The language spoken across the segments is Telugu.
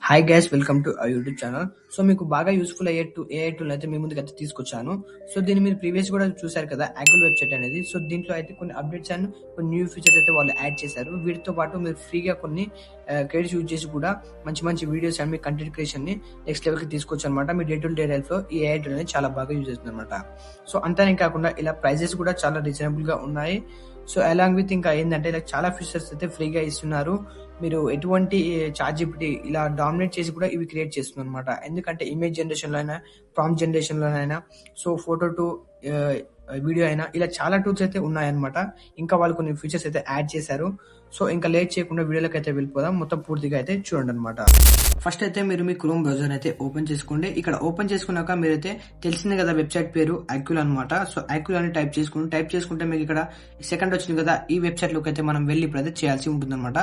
Hi guys, welcome to our YouTube channel. So మీకు బాగా యూస్ఫుల్ అయ్యే ఏఐ టూల్ అయితే మీ ముందుకు అయితే తీసుకొచ్చాను. సో దీన్ని మీరు ప్రీవియస్ కూడా చూసారు కదా, యాగుల్ వెబ్సైట్ అనేది. సో దీంట్లో అయితే కొన్ని అప్డేట్స్ అండ్ కొన్ని న్యూ ఫీచర్స్ అయితే వాళ్ళు యాడ్ చేశారు. వీటితో పాటు మీరు ఫ్రీగా కొన్ని క్రెడిట్స్ యూజ్ చేసి కూడా మంచి మంచి videos and me content creation ని నెక్స్ట్ లెవెల్ కి తీసుకోవచ్చు అనమాట. మీ డే టు డే లైఫ్ లో ఈ ఏఐ టూల్ అనేది చాలా బాగా యూజ్ అవుతుంది అనమాట. సో అంతానే కాకుండా ఇలా ప్రైజెస్ కూడా చాలా రీజనబుల్ గా ఉన్నాయి. సో అలాంగ్ విత్ ఇంకా ఏంటంటే ఇలా చాలా ఫీచర్స్ అయితే ఫ్రీగా ఇస్తున్నారు. మీరు ఎటువంటి చాట్ జీపీటీ ఇలా డామినేట్ చేసి కూడా ఇవి క్రియేట్ చేస్తుంది అనమాట. ఎందుకంటే ఇమేజ్ జనరేషన్ లో అయినా, ప్రాంప్ట్ జనరేషన్ లో అయినా, సో ఫోటో టు వీడియో అయినా ఇలా చాలా టూల్స్ అయితే ఉన్నాయన్నమాట. ఇంకా వాళ్ళు కొన్ని ఫీచర్స్ అయితే యాడ్ చేశారు. సో ఇంకా లేట్ చేయకుండా వీడియోలోకి అయితే వెళ్ళిపోదాం. మొత్తం పూర్తిగా అయితే చూడండి అనమాట. ఫస్ట్ అయితే మీరు మీ క్రోమ్ బ్రౌజర్ అయితే ఓపెన్ చేసుకోండి. ఇక్కడ ఓపెన్ చేసుకున్నాక మీరైతే తెలిసింది కదా వెబ్సైట్ పేరు యాక్యుల్ అనమాట. సో యాక్యుల్ అని టైప్ చేసుకుంటే మీకు ఇక్కడ సెకండ్ వచ్చింది కదా, ఈ వెబ్సైట్ లోకి అయితే మనం వెళ్ళి ఇప్పుడైతే చేయాల్సి ఉంటుంది అనమాట.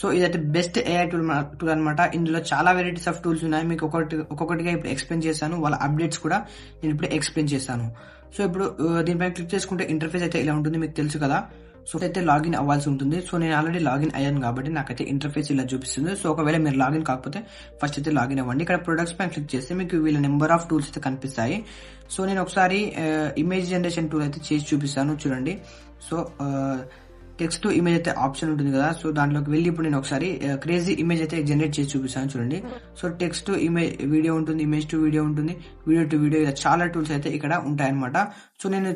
సో ఇదైతే బెస్ట్ ఏఐ టూల్ అనమాట. ఇందులో చాలా వెరైటీస్ ఆఫ్ టూల్స్ ఉన్నాయి. మీకు ఒక్కొక్కటిగా ఇప్పుడు ఎక్స్ప్లెయిన్ చేస్తాను. వాళ్ళ అప్డేట్స్ కూడా నేను ఇప్పుడు ఎక్స్ప్లెయిన్ చేస్తాను. సో ఇప్పుడు దీనిపైన క్లిక్ చేసుకుంటే ఇంటర్ఫేస్ అయితే ఇలా ఉంటుంది, మీకు తెలుసు కదా. సో అయితే లాగిన్ అవ్వాల్సి ఉంటుంది. సో నేను ఆల్రెడీ లాగిన్ అయ్యాను కాబట్టి నాకైతే ఇంటర్ఫేస్ ఇలా చూపిస్తుంది. సో ఒకవేళ మీరు లాగిన్ కాకపోతే ఫస్ట్ అయితే లాగిన్ అవ్వండి. ఇక్కడ ప్రొడక్ట్స్ పైన క్లిక్ చేస్తే మీకు వీళ్ళ నెంబర్ ఆఫ్ టూల్స్ అయితే కనిపిస్తాయి. సో నేను ఒకసారి ఇమేజ్ జనరేషన్ టూల్ అయితే చేసి చూపిస్తాను, చూడండి. సో టెక్స్ట్ టు ఇమేజ్ అయితే ఆప్షన్ ఉంటుంది కదా, సో దాంట్లోకి వెళ్ళి ఇప్పుడు నేను ఒకసారి క్రేజీ ఇమేజ్ అయితే జనరేట్ చేసి చూపిస్తాను, చూడండి. So text to image video ఉంటుంది, ఇమేజ్ టు వీడియో ఉంటుంది, వీడియో టు వీడియో, ఇలా చాలా టూల్స్ అయితే ఇక్కడ ఉంటాయన్నమాట. సో నేను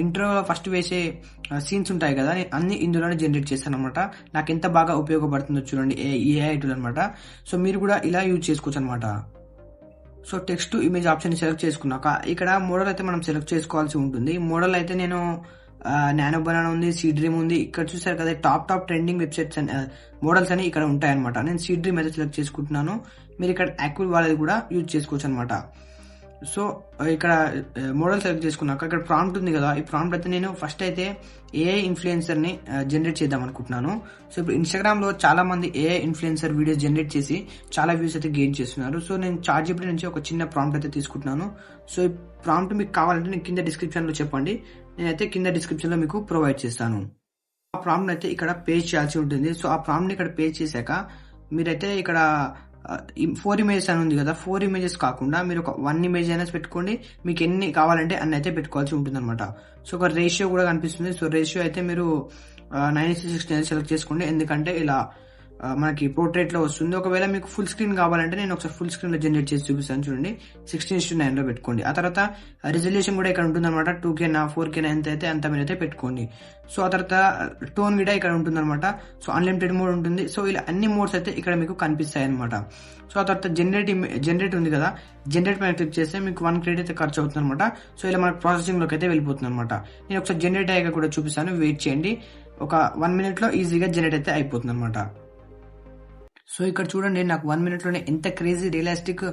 ఇంట్రో ఫస్ట్ వేసే సీన్స్ ఉంటాయి కదా, నేను అన్ని ఇందులోనే జనరేట్ చేస్తాను అనమాట. నాకు ఎంత బాగా ఉపయోగపడుతుందో చూడండి ఈ ఏఐ టూల్ అనమాట. సో మీరు కూడా ఇలా యూజ్ చేసుకోవచ్చు అనమాట. So text to image option select చేసుకున్నాక ఇక్కడ మోడల్ అయితే మనం సెలెక్ట్ చేసుకోవాల్సి ఉంటుంది. మోడల్ అయితే నేను నానో బనానా ఉంది, సీ డ్రీమ్ ఉంది. ఇక్కడ చూసారు కదా, టాప్ ట్రెండింగ్ వెబ్సైట్స్ మోడల్స్ అని ఇక్కడ ఉంటాయన్నమాట. నేను సీ డ్రీమ్ అయితే సెలెక్ట్ చేసుకుంటున్నాను. మీరు ఇక్కడ యాక్యుల్ వాళ్ళది కూడా యూజ్ చేసుకోవచ్చు అనమాట. సో ఇక్కడ మోడల్ సెలెక్ట్ చేసుకున్నాక ఇక్కడ ప్రాంప్ట్ ఉంది కదా, ఈ ప్రాంప్ట్ అయితే నేను ఫస్ట్ అయితే ఏఐ ఇన్ఫ్లుయెన్సర్ ని జనరేట్ చేద్దాం అనుకుంటున్నాను. సో ఇప్పుడు ఇన్స్టాగ్రామ్ లో చాలా మంది ఏఐ ఇన్ఫ్లుయెన్సర్ వీడియోస్ జనరేట్ చేసి చాలా వ్యూస్ అయితే గెయిన్ చేస్తున్నారు. సో నేను చాట్ జీపీటీ నుంచి ఒక చిన్న ప్రాంప్ట్ అయితే తీసుకుంటున్నాను. సో ఈ ప్రాంప్ట్ మీకు కావాలంటే నేను కింద డిస్క్రిప్షన్ లో చెప్పండి, నేనైతే కింద డిస్క్రిప్షన్ లో మీకు ప్రొవైడ్ చేస్తాను. ఆ ప్రాంప్ట్ అయితే ఇక్కడ పేస్ట్ చేయాల్సి ఉంటుంది. సో ఆ ప్రాంప్ట్ ని ఇక్కడ పేస్ట్ చేశాక మీరైతే ఇక్కడ 4 ఇమేజెస్ అని ఉంది కదా, 4 ఇమేజెస్ కాకుండా మీరు ఒక 1 ఇమేజ్ అయినా పెట్టుకోండి. మీకు ఎన్ని కావాలంటే అన్ని అయితే పెట్టుకోవాల్సి ఉంటుంది అనమాట. సో ఒక రేషియో కూడా కనిపిస్తుంది. సో రేషియో అయితే మీరు 9:16 సెలెక్ట్ చేసుకోండి, ఎందుకంటే ఇలా మనకి పోర్ట్రేట్ లో వస్తుంది. ఒకవేళ మీకు ఫుల్ స్క్రీన్ కావాలంటే నేను ఒకసారి ఫుల్ స్క్రీన్ లో జనరేట్ చేసి చూపిస్తాను, చూడండి. 16:9 లో పెట్టుకోండి. ఆ తర్వాత రిజల్యూషన్ కూడా ఇక్కడ ఉంటుంది అనమాట. 2K 4K ఎంత అయితే అంత మీరు అయితే పెట్టుకోండి. సో ఆ తర్వాత టోన్ కూడా ఇక్కడ ఉంటుంది అనమాట. సో అన్లిమిటెడ్ మోడ్ ఉంటుంది. సో ఇలా అన్ని మోడ్స్ అయితే ఇక్కడ మీకు కనిపిస్తాయి అనమాట. సో ఆ తర్వాత జనరేట్ ఉంది కదా, జనరేట్ పైన క్లిక్ చేస్తే మీకు 1 క్రెడిట్ అయితే ఖర్చు అవుతుంది అనమాట. సో ఇలా మనకు ప్రాసెసింగ్ లోకి అయితే వెళ్ళిపోతుంది అనమాట. నేను ఒకసారి జనరేట్ అయ్యాక కూడా చూపిస్తాను, వెయిట్ చేయండి. ఒక 1 minute లో ఈజీగా జనరేట్ అయితే అయిపోతుంది అనమాట. సో ఇక్కడ చూడండి, నాకు 1 minute లోనే ఎంత crazy realistic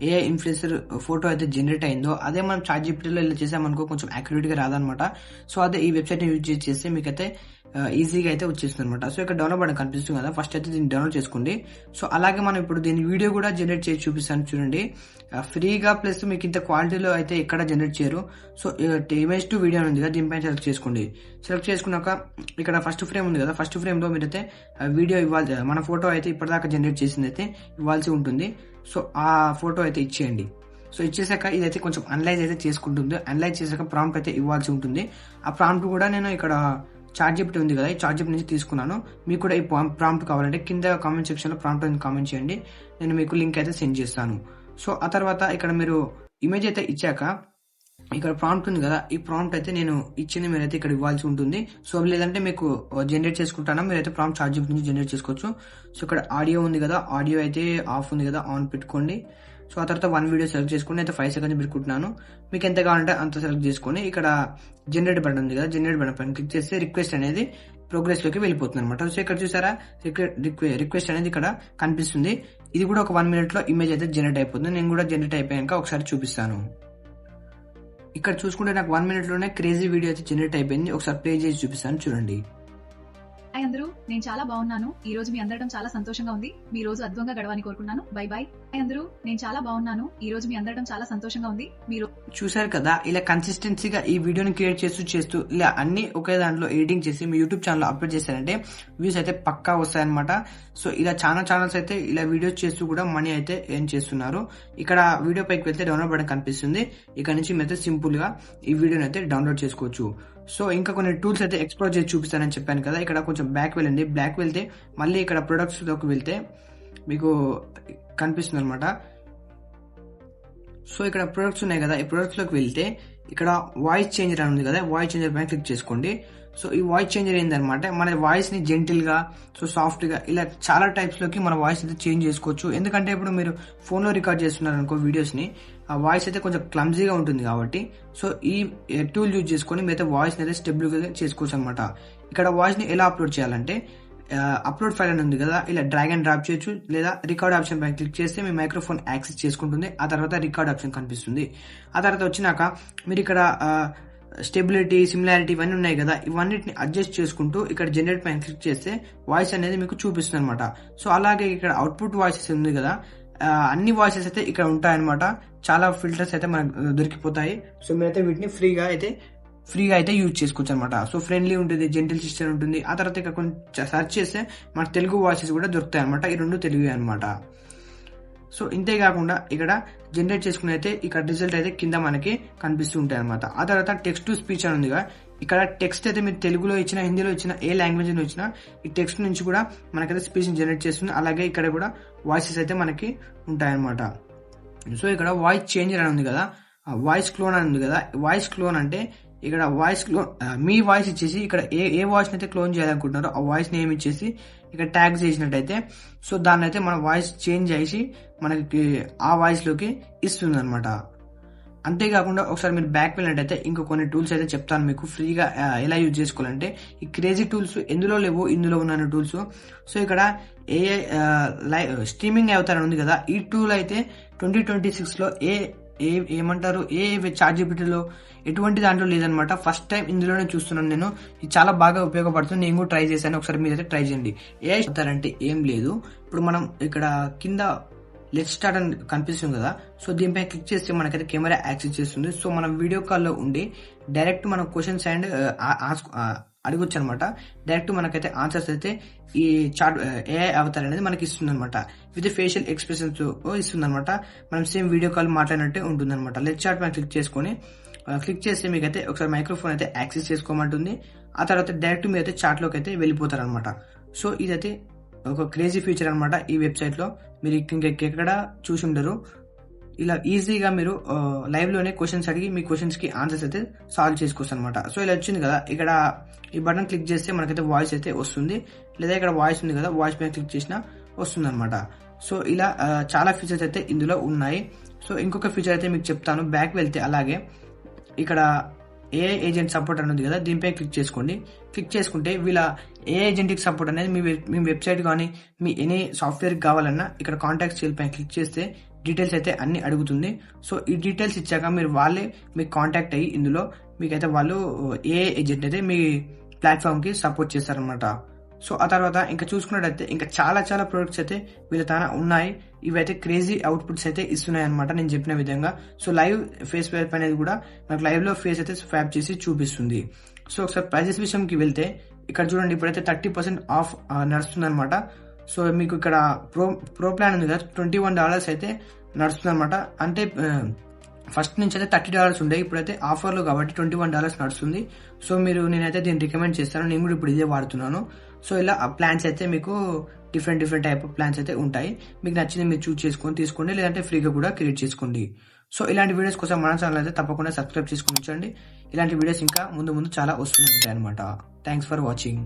AI influencer photo అయితే జనరేట్ అయిందో. అదే మనం చాట్ జీపీటీలో ఇలా చేసామనుకో కొంచెం యాక్యురేట్ గా రాదనమాట. సో అదే ఈ వెబ్సైట్ ని యూజ్ చేస్తే మీకైతే ఈజీగా అయితే వచ్చేస్తుంది అనమాట. సో ఇక్కడ డౌన్లోడ్ బటన్ కనిపిస్తుంది కదా, ఫస్ట్ అయితే దీన్ని డౌన్లోడ్ చేసుకోండి. సో అలాగే మనం ఇప్పుడు దీని వీడియో కూడా జనరేట్ చేసి చూపిస్తాను, చూడండి. ఫ్రీగా ప్లస్ మీకు ఇంత క్వాలిటీలో అయితే ఎక్కడ జనరేట్ చేయరు. సో ఇమేజ్ టు వీడియో ఉంది కదా, దీనిపైన సెలెక్ట్ చేసుకోండి. సెలెక్ట్ చేసుకున్నాక ఇక్కడ ఫస్ట్ ఫ్రేమ్ ఉంది కదా, ఫస్ట్ ఫ్రేమ్ లో మీరైతే వీడియో ఇవ్వాలి, మన ఫోటో అయితే ఇప్పటిదాకా జనరేట్ చేసింది అయితే ఇవ్వాల్సి ఉంటుంది. సో ఆ ఫోటో అయితే ఇచ్చేయండి. సో ఇచ్చేసాక ఇదైతే కొంచెం అనలైజ్ అయితే చేసుకుంటుంది. అనలైజ్ చేసాక ప్రాంప్ట్ అయితే ఇవ్వాల్సి ఉంటుంది. ఆ ప్రాంప్ట్ కూడా నేను ఇక్కడ చాట్ జీపీటీ ఉంది కదా, ఈ చాట్ జీపీటీ నుంచి తీసుకున్నాను. మీకు కూడా ఈ ప్రాంప్ట్ కావాలంటే కింద కామెంట్ సెక్షన్ లో ప్రాంప్ట్ అని కామెంట్ చేయండి, నేను మీకు లింక్ అయితే సెండ్ చేస్తాను. సో ఆ తర్వాత ఇక్కడ మీరు ఇమేజ్ అయితే ఇచ్చాక ఇక్కడ ప్రాంప్ట్ ఉంది కదా, ఈ ప్రాంప్ట్ అయితే నేను ఇచ్చింది మీరైతే ఇక్కడ ఇవ్వాల్సి ఉంటుంది. సో లేదంటే మీకు జనరేట్ చేసుకుంటానా, మీరైతే ప్రాంప్ట్ చాట్ జీపీటీ నుంచి జనరేట్ చేసుకోవచ్చు. సో ఇక్కడ ఆడియో ఉంది కదా, ఆడియో అయితే ఆఫ్ ఉంది కదా, ఆన్ పెట్టుకోండి. సో ఆ తర్వాత 1 వీడియో సెలెక్ట్ చేసుకుని అయితే 5 seconds పెట్టుకుంటున్నాను. మీకు ఎంత కావాలంటే అంత సెలెక్ట్ చేసుకొని ఇక్కడ జనరేట్ బటన్ ఉంది కదా, జనరేట్ బటన్ పైన క్లిక్ చేస్తే రిక్వెస్ట్ అనేది ప్రోగ్రెస్ లోకి వెళ్ళిపోతుంది అనమాట. సో ఇక్కడ చూసారా, రిక్వెస్ట్ అనేది ఇక్కడ కనిపిస్తుంది. ఇది కూడా ఒక 1 minute లో ఇమేజ్ అయితే జనరేట్ అయిపోతుంది. నేను కూడా జనరేట్ అయిపోయాక ఒకసారి చూపిస్తాను. ఇక్కడ చూసుకుంటే నాకు 1 minute లోనే క్రేజీ వీడియో అయితే జనరేట్ అయిపోయింది. ఒకసారి ప్లే చేసి చూపిస్తాను, చూడండి. హాయ్ అందరూ, నేను చాలా బాగున్నాను. ఈ రోజు మీ అందడం చాలా సంతోషంగా ఉంది. మీ రోజు అద్భుతంగా గడవని కోరుకున్నాను. By by. హాయ్ అందరూ, నేను చాలా బాగున్నాను. ఈ రోజు మీ అందడం చాలా సంతోషంగా ఉంది. మీరు చూసారు కదా, ఇలా కన్సిస్టెన్సీగా ఈ వీడియోని క్రియేట్ చేస్తూ ఇలా అన్ని ఒకే దాంట్లో ఎడిటింగ్ చేసి మీ యూట్యూబ్ ఛానల్ అప్లోడ్ చేశారంటే వ్యూస్ అయితే పక్కా వస్తాయన్నమాట. సో ఇలా చాలా ఛానల్స్ అయితే ఇలా వీడియోస్ చేస్తూ కూడా మనీ అయితే ఎర్న్ చేస్తున్నారు. ఇక్కడ వీడియో పైకి వెళ్తే డౌన్లోడ్ బటన్ కనిపిస్తుంది. ఇక్కడ నుంచి మీరు సింపుల్ గా ఈ వీడియోని అయితే డౌన్లోడ్ చేసుకోవచ్చు. సో ఇంకా కొన్ని టూల్స్ అయితే ఎక్స్ప్లోర్ చేసి చూపిస్తానని చెప్పాను కదా. ఇక్కడ కొంచెం బ్యాక్ వెళ్ళండి. బ్యాక్ వెళ్తే మళ్ళీ ఇక్కడ ప్రొడక్ట్స్ లోకి వెళ్తే మీకు కనిపిస్తుంది అనమాట. సో ఇక్కడ ప్రొడక్ట్స్ ఉన్నాయి కదా, ఈ ప్రొడక్ట్స్ లోకి వెళ్తే ఇక్కడ వాయిస్ చేంజర్ అని ఉంది కదా, వాయిస్ చేంజర్ పైన క్లిక్ చేసుకోండి. సో ఈ వాయిస్ చేంజర్ ఏంటనమాట, మన వాయిస్ ని జెంటిల్ గా, సో సాఫ్ట్ గా, ఇలా చాలా టైప్స్ లోకి మన వాయిస్ అయితే చేంజ్ చేసుకోవచ్చు. ఎందుకంటే ఇప్పుడు మీరు ఫోన్ లో రికార్డ్ చేస్తున్నారు అనుకో వీడియోస్ ని, ఆ వాయిస్ అయితే కొంచెం క్లమ్జీగా ఉంటుంది కాబట్టి సో ఈ టూల్ యూజ్ చేసుకొని మీరైతే వాయిస్ అయితే స్టెబుల్ గా చేసుకోవచ్చు అనమాట. ఇక్కడ వాయిస్ ని ఎలా అప్లోడ్ చేయాలంటే అప్లోడ్ ఫైల్ అని ఉంది కదా, ఇలా డ్రాగ్ అండ్ డ్రాప్ చేయొచ్చు, లేదా రికార్డ్ ఆప్షన్ పైన క్లిక్ చేస్తే మీ మైక్రోఫోన్ యాక్సెస్ చేసుకుంటుంది. ఆ తర్వాత రికార్డ్ ఆప్షన్ కనిపిస్తుంది. ఆ తర్వాత వచ్చినాక మీరు ఇక్కడ స్టెబిలిటీ, సిమిలారిటీ ఇవన్నీ ఉన్నాయి కదా, ఇవన్నిటిని అడ్జస్ట్ చేసుకుంటూ ఇక్కడ జనరేట్ పైన క్లిక్ చేస్తే వాయిస్ అనేది మీకు చూపిస్తుంది అనమాట. సో అలాగే ఇక్కడ అవుట్పుట్ వాయిసెస్ ఉంది కదా, అన్ని వాయిసెస్ అయితే ఇక్కడ ఉంటాయన్నమాట. చాలా ఫిల్టర్స్ అయితే మనకు దొరికిపోతాయి. సో మీరైతే వీటిని ఫ్రీగా అయితే యూజ్ చేసుకోవచ్చు అనమాట. సో ఫ్రెండ్లీ ఉంటుంది, జెంటిల్ సిస్టర్ ఉంటుంది. ఆ తర్వాత ఇక్కడ కొంచెం సెర్చ్ చేస్తే మన తెలుగు వాయిసెస్ కూడా దొరుకుతాయి అనమాట. ఈ రెండు తెలుగు అనమాట. సో ఇంతే కాకుండా ఇక్కడ జనరేట్ చేసుకుని అయితే ఇక్కడ రిజల్ట్ అయితే కింద మనకి కనిపిస్తూ ఉంటాయి అనమాట. ఆ తర్వాత టెక్స్ట్ టు స్పీచ్ అని ఉందిగా, ఇక్కడ టెక్స్ట్ అయితే మీరు తెలుగులో ఇచ్చినా, హిందీలో ఇచ్చినా, ఏ లాంగ్వేజ్ లో ఇచ్చినా ఈ టెక్స్ట్ నుంచి కూడా మనకైతే స్పీచ్ జనరేట్ చేస్తుంది. అలాగే ఇక్కడ కూడా వాయిసెస్ అయితే మనకి ఉంటాయన్నమాట. సో ఇక్కడ వాయిస్ చేంజర్ అని ఉంది కదా, వాయిస్ క్లోన్ అని ఉంది కదా. వాయిస్ క్లోన్ అంటే ఇక్కడ వాయిస్ క్లోన్, మీ వాయిస్ ఇచ్చేసి ఇక్కడ ఏ వాయిస్ అయితే క్లోన్ చేయాలనుకుంటున్నారో ఆ వాయిస్ నేమ్ ఇచ్చేసి ఇక్కడ ట్యాగ్ చేసినట్టయితే సో దాన్ని అయితే మన వాయిస్ చేంజ్ చేసి మనకి ఆ వాయిస్ లోకి ఇస్తుంది అనమాట. అంతేకాకుండా ఒకసారి మీరు బ్యాక్ వెళ్ళినట్టయితే ఇంకో కొన్ని టూల్స్ అయితే చెప్తాను మీకు ఫ్రీగా ఎలా యూజ్ చేసుకోవాలంటే. ఈ క్రేజీ టూల్స్ ఎందులో లేవు, ఇందులో ఉన్న టూల్స్. సో ఇక్కడ ఏఐ స్ట్రీమింగ్ అవతారం ఉంది కదా, ఈ టూల్ అయితే 2026 లో ఏమంటారు చాట్ జీపీటీలో ఎటువంటి దాంట్లో లేదనమాట. ఫస్ట్ టైం ఇందులోనే చూస్తున్నాను నేను. ఇది చాలా బాగా ఉపయోగపడుతుంది. నేను కూడా ట్రై చేశాను, ఒకసారి మీరైతే ట్రై చేయండి. ఏఐ అవుతారంటే ఏం లేదు, ఇప్పుడు మనం ఇక్కడ కింద లెట్ స్టార్ట్ అని కనిపిస్తుంది కదా, సో దీనిపై క్లిక్ చేస్తే మనకైతే కెమెరా యాక్సెస్ చేస్తుంది. సో మనం వీడియో కాల్లో ఉండి డైరెక్ట్ మన క్వశ్చన్స్ అండ్ అడగొచ్చు అనమాట. డైరెక్ట్ మనకైతే ఆన్సర్స్ అయితే ఈ చాట్ ఏఐ అవతార్ అనేది మనకి ఇస్తుంది అనమాట. విత్ ఫేషియల్ ఎక్స్ప్రెషన్స్ ఇస్తుంది అనమాట. మనం సేమ్ వీడియో కాల్ మాట్లాడినట్టే ఉంటుంది అనమాట. లెట్ చాట్ పైన క్లిక్ చేస్తే మీకైతే ఒకసారి మైక్రోఫోన్ అయితే యాక్సెస్ చేసుకోమంటుంది. ఆ తర్వాత డైరెక్ట్ మీరు అయితే చాట్ లోకి అయితే వెళ్ళిపోతారు అనమాట. సో ఇదైతే ఒక క్రేజీ ఫీచర్ అనమాట. ఈ వెబ్సైట్ లో మీరు ఇంకెక్కడ చూసి ఉండరు. ఇలా ఈజీగా మీరు లైవ్ లోనే క్వశ్చన్స్ అడిగి మీ క్వశ్చన్స్ కి ఆన్సర్స్ అయితే సాల్వ్ చేసుకోవచ్చు అనమాట. సో ఇలా వచ్చింది కదా, ఇక్కడ ఈ బటన్ క్లిక్ చేస్తే మనకైతే వాయిస్ అయితే వస్తుంది, లేదా ఇక్కడ వాయిస్ ఉంది కదా, వాయిస్ పైన క్లిక్ చేసినా వస్తుంది అనమాట. సో ఇలా చాలా ఫీచర్స్ అయితే ఇందులో ఉన్నాయి. సో ఇంకొక ఫీచర్ అయితే మీకు చెప్తాను. బ్యాక్ వెళ్తే అలాగే ఇక్కడ ఏఐ ఏజెంట్ సపోర్ట్ అని ఉంది కదా, దీనిపై క్లిక్ చేసుకోండి. క్లిక్ చేసుకుంటే వీళ్ళ ఏ ఏజెంట్కి సపోర్ట్ అనేది మీ వెబ్సైట్ కానీ మీ ఎనీ సాఫ్ట్వేర్కి కావాలన్నా ఇక్కడ కాంటాక్ట్ సేల్ పైన క్లిక్ చేస్తే డీటెయిల్స్ అయితే అన్ని అడుగుతుంది. సో ఈ డీటెయిల్స్ ఇచ్చాక వాళ్ళే మీకు కాంటాక్ట్ అయ్యి ఇందులో మీకైతే వాళ్ళు ఏ ఏజెంట్ అయితే మీ ప్లాట్ఫామ్ కి సపోర్ట్ చేస్తారనమాట. సో ఆ తర్వాత ఇంకా చూసుకున్నట్టయితే ఇంకా చాలా చాలా ప్రొడక్ట్స్ అయితే వీళ్ళ తన ఉన్నాయి. ఇవైతే క్రేజీ అవుట్పుట్స్ అయితే ఇస్తున్నాయి అనమాట నేను చెప్పిన విధంగా. సో లైవ్ ఫేస్ స్వాప్ అనేది కూడా మనకు లైవ్ లో ఫేస్ అయితే స్వాప్ చేసి చూపిస్తుంది. సో ఒకసారి ప్రైజెస్ విషయంకి వెళ్తే ఇక్కడ చూడండి, ఇప్పుడైతే 30% ఆఫ్ నడుస్తుంది అనమాట. సో మీకు ఇక్కడ ప్రో ప్లాన్ ఉంది కదా, $21 అయితే నడుస్తుంది అనమాట. అంటే ఫస్ట్ నుంచి అయితే $30 ఉండే, ఇప్పుడైతే ఆఫర్లో కాబట్టి $21 నడుస్తుంది. సో నేనైతే దీన్ని రికమెండ్ చేస్తాను. నేను కూడా ఇప్పుడు ఇదే వాడుతున్నాను. సో ఇలా ప్లాన్స్ అయితే మీకు డిఫరెంట్ టైప్ ఆఫ్ ప్లాన్స్ అయితే ఉంటాయి. మీకు నచ్చింది మీరు చూస్ చేసుకొని తీసుకోండి, లేదంటే ఫ్రీగా కూడా క్రియేట్ చేసుకోండి. సో ఇలాంటి వీడియోస్ కోసం మన ఛానల్ అయితే తప్పకుండా సబ్స్క్రైబ్ చేసుకుని ఉంచండి. ఇలాంటి వీడియోస్ ఇంకా ముందు చాలా వస్తూనే ఉంటాయి అనమాట. Thanks for watching.